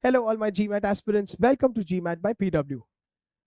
Hello, all my GMAT aspirants. Welcome to GMAT by PW.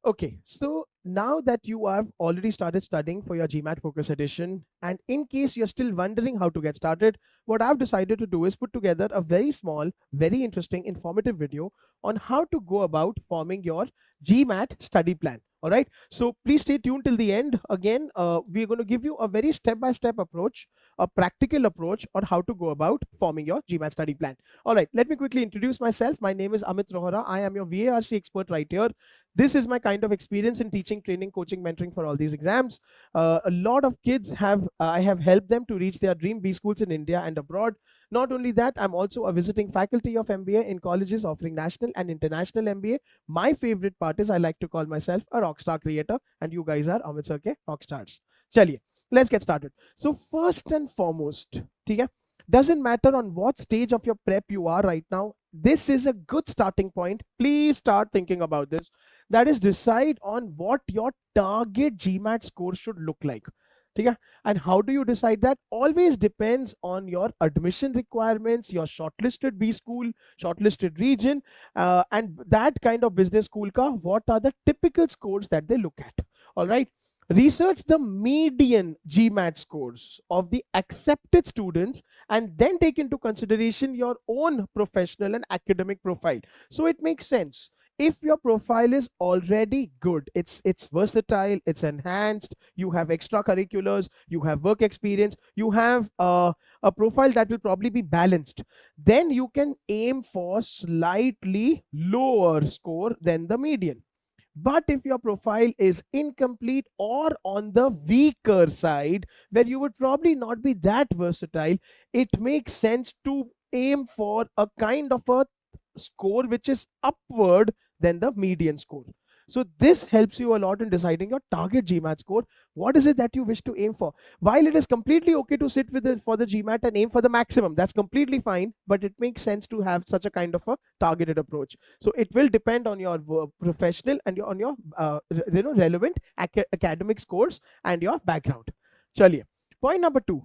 Okay, so now that you have already started studying for your GMAT Focus Edition, and in case you're still wondering how to get started, what I've decided to do is put together a very small, very interesting, informative video on how to go about forming your GMAT study plan. All right, so please stay tuned till the end. Again, we're going to give you a very step-by-step approach, a practical approach on how to go about forming your GMAT study plan. All right, let me quickly introduce myself. My name is Amit Rohra. I am your VARC expert right here. This is my kind of experience in teaching, training, coaching, mentoring for all these exams. A lot of kids I have helped them to reach their dream B schools in India and abroad. Not only that, I'm also a visiting faculty of MBA in colleges offering national and international MBA. My favorite part is I like to call myself a rockstar creator, and you guys are Amit sir ke rockstars. Chaliye, let's get started. So first and foremost, okay, doesn't matter on what stage of your prep you are right now, this is a good starting point. Please start thinking about this. That is, decide on what your target GMAT score should look like. And how do you decide that? Always depends on your admission requirements, your shortlisted B school, shortlisted region, and that kind of business school ka what are the typical scores that they look at. All right. Research the median GMAT scores of the accepted students and then take into consideration your own professional and academic profile. So it makes sense. If your profile is already good, it's versatile, it's enhanced, you have extracurriculars, you have work experience, you have a profile that will probably be balanced, then you can aim for slightly lower score than the median. But if your profile is incomplete or on the weaker side, where you would probably not be that versatile, it makes sense to aim for a kind of a score which is upward than the median score. So this helps you a lot in deciding your target GMAT score. What is it that you wish to aim for? While it is completely okay to sit with it for the GMAT and aim for the maximum, that's completely fine, but it makes sense to have such a kind of a targeted approach. So it will depend on your professional and on your relevant academic scores and your background. Chaliye. Point number 2.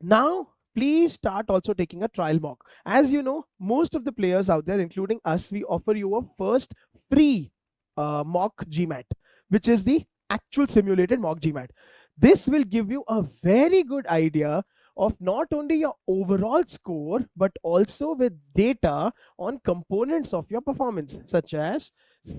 Now please start also taking a trial mock. As you know, most of the players out there, including us, we offer you a first free mock GMAT, which is the actual simulated mock GMAT. This will give you a very good idea of not only your overall score, but also with data on components of your performance, such as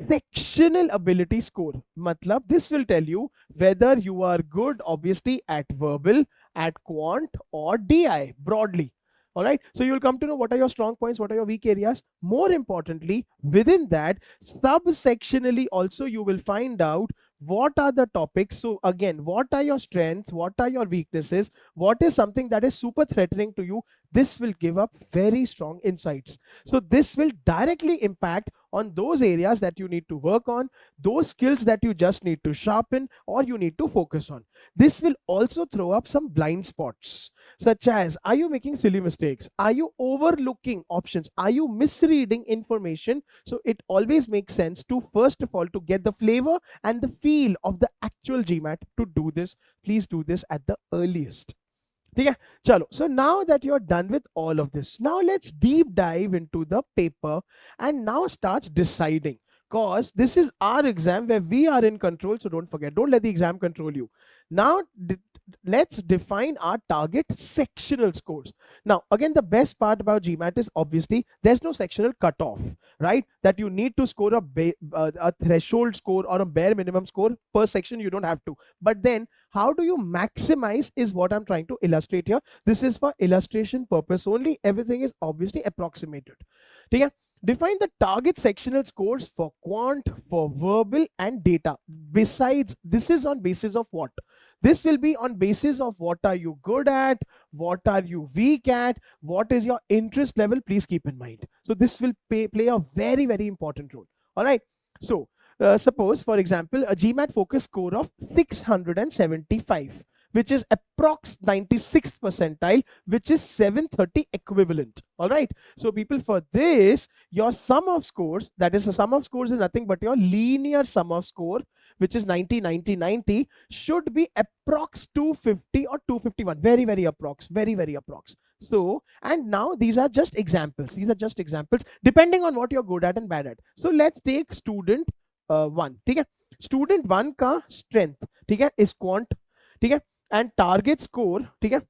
sectional ability score. Matlab, this will tell you whether you are good, obviously, at verbal, at quant, or DI broadly. All right, so you'll come to know what are your strong points, what are your weak areas. More importantly, within that, subsectionally also you will find out what are the topics. So again, what are your strengths, what are your weaknesses, what is something that is super threatening to you. This will give up very strong insights. So this will directly impact on those areas that you need to work on, those skills that you just need to sharpen or you need to focus on. This will also throw up some blind spots, such as, are you making silly mistakes? Are you overlooking options? Are you misreading information? So it always makes sense to, first of all, to get the flavor and the feel of the actual GMAT. To do this, please do this at the earliest. Okay, chalo. So now that you're done with all of this, now let's deep dive into the paper and now start deciding, because this is our exam where we are in control. So don't forget, don't let the exam control you. Now let's define our target sectional scores. Now again, the best part about GMAT is obviously there's no sectional cutoff, right? That you need to score a threshold score or a bare minimum score per section. You don't have to. But then how do you maximize is what I'm trying to illustrate here. This is for illustration purpose only. Everything is obviously approximated. Okay? Define the target sectional scores for quant, for verbal, and data. Besides, this is on basis of what? This will be on basis of what are you good at, what are you weak at, what is your interest level. Please keep in mind. So this will play a very, very important role. All right. So suppose, for example, a GMAT focus score of 675, which is approx 96th percentile, which is 730 equivalent. All right. So people, for this, your sum of scores, that is the sum of scores is nothing but your linear sum of score, which is 90, 90, 90, should be approx 250 or 251. Very, very approx. Very, very approx. So, and now these are just examples. These are just examples depending on what you're good at and bad at. So let's take student one. ठीक है? Student one का strength, ठीक है, is quant, ठीक है, and target score, ठीक है,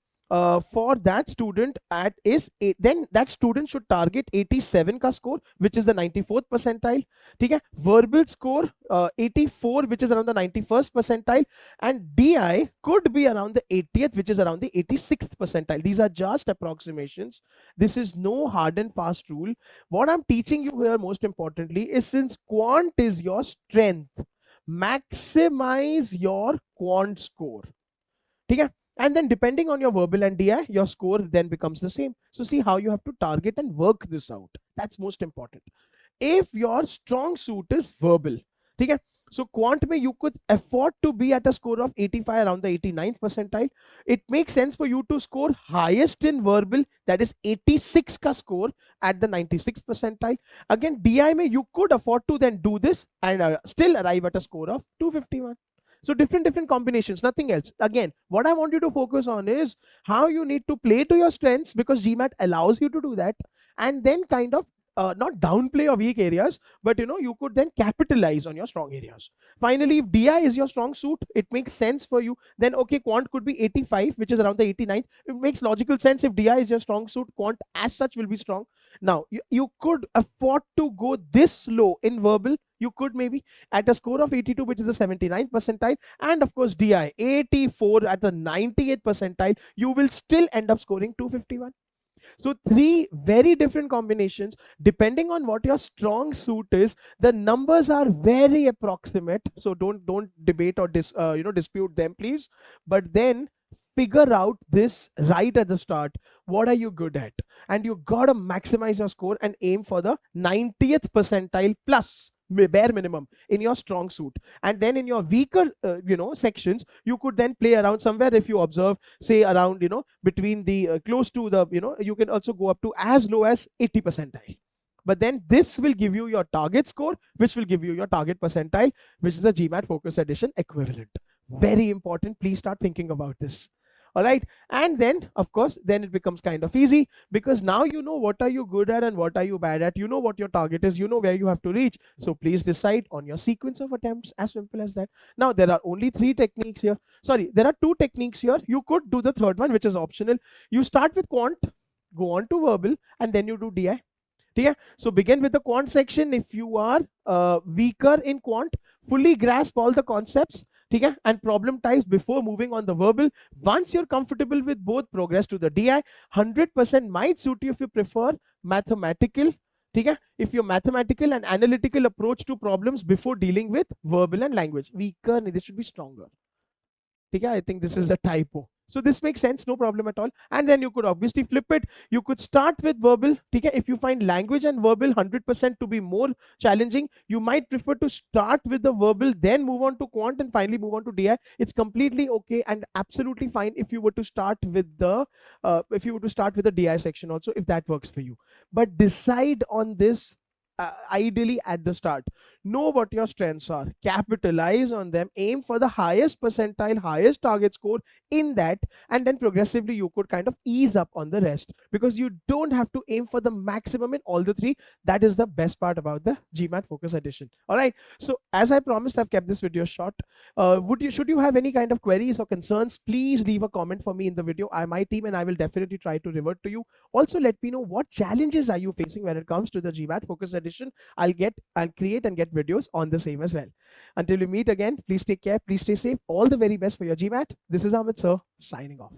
for that student at is eight, then that student should target 87 का score, which is the 94th percentile. ठीक है, verbal score 84, which is around the 91st percentile, and DI could be around the 80th, which is around the 86th percentile. These are just approximations. This is no hard and fast rule. What I'm teaching you here most importantly is, since quant is your strength, maximize your quant score. ठीक है? And then depending on your verbal and DI, your score then becomes the same. So see how you have to target and work this out. That's most important. If your strong suit is verbal, okay, so quant mein you could afford to be at a score of 85, around the 89th percentile. It makes sense for you to score highest in verbal, that is 86 ka score at the 96th percentile. Again, DI mein you could afford to then do this and still arrive at a score of 251. So different combinations, nothing else. Again, what I want you to focus on is how you need to play to your strengths, because GMAT allows you to do that, and then kind of not downplay your weak areas, but you could then capitalize on your strong areas. Finally, if DI is your strong suit, it makes sense for you. Then okay, quant could be 85, which is around the 89th. It makes logical sense. If DI is your strong suit, quant as such will be strong. Now you could afford to go this low in verbal. You could maybe at a score of 82, which is the 79th percentile, and of course DI 84 at the 98th percentile, you will still end up scoring 251. So three very different combinations depending on what your strong suit is. The numbers are very approximate, so don't debate or dispute them, please. But then figure out this right at the start. What are you good at? And you gotta maximize your score and aim for the 90th percentile plus bare minimum in your strong suit. And then in your weaker sections, you could then play around somewhere. If you observe, say around between the close to the you can also go up to as low as 80 percentile. But then this will give you your target score, which will give you your target percentile, which is the GMAT Focus Edition equivalent. Very important. Please start thinking about this. All right. And then of course then it becomes kind of easy, because now you know what are you good at and what are you bad at. You know what your target is, you know where you have to reach. So please decide on your sequence of attempts. As simple as that. Now there are only three techniques here. Sorry, there are two techniques here. You could do the third one, which is optional. You start with quant, go on to verbal, and then you do DI. Yeah, so begin with the quant section. If you are weaker in quant, fully grasp all the concepts and problem types before moving on the verbal. Once you're comfortable with both, progress to the DI. 100% might suit you if you prefer mathematical. If your mathematical and analytical approach to problems before dealing with verbal and language. Weaker, this should be stronger. I think this is a typo. So this makes sense, no problem at all. And then you could obviously flip it. You could start with verbal. If you find language and verbal 100% to be more challenging, you might prefer to start with the verbal, then move on to quant, and finally move on to DI. It's completely okay and absolutely fine if you were to start with the DI section also, if that works for you. But decide on this ideally at the start. Know what your strengths are, capitalize on them, aim for the highest percentile, highest target score in that, and then progressively you could kind of ease up on the rest, because you don't have to aim for the maximum in all the three. That is the best part about the GMAT Focus Edition. All right, so as I promised, I've kept this video short. Should you have any kind of queries or concerns, please leave a comment for me in the video. My team and I will definitely try to revert to you. Also let me know what challenges are you facing when it comes to the GMAT Focus Edition. I'll create and get videos on the same as well. Until we meet again, please take care, please stay safe. All the very best for your GMAT. This is Amit sir signing off.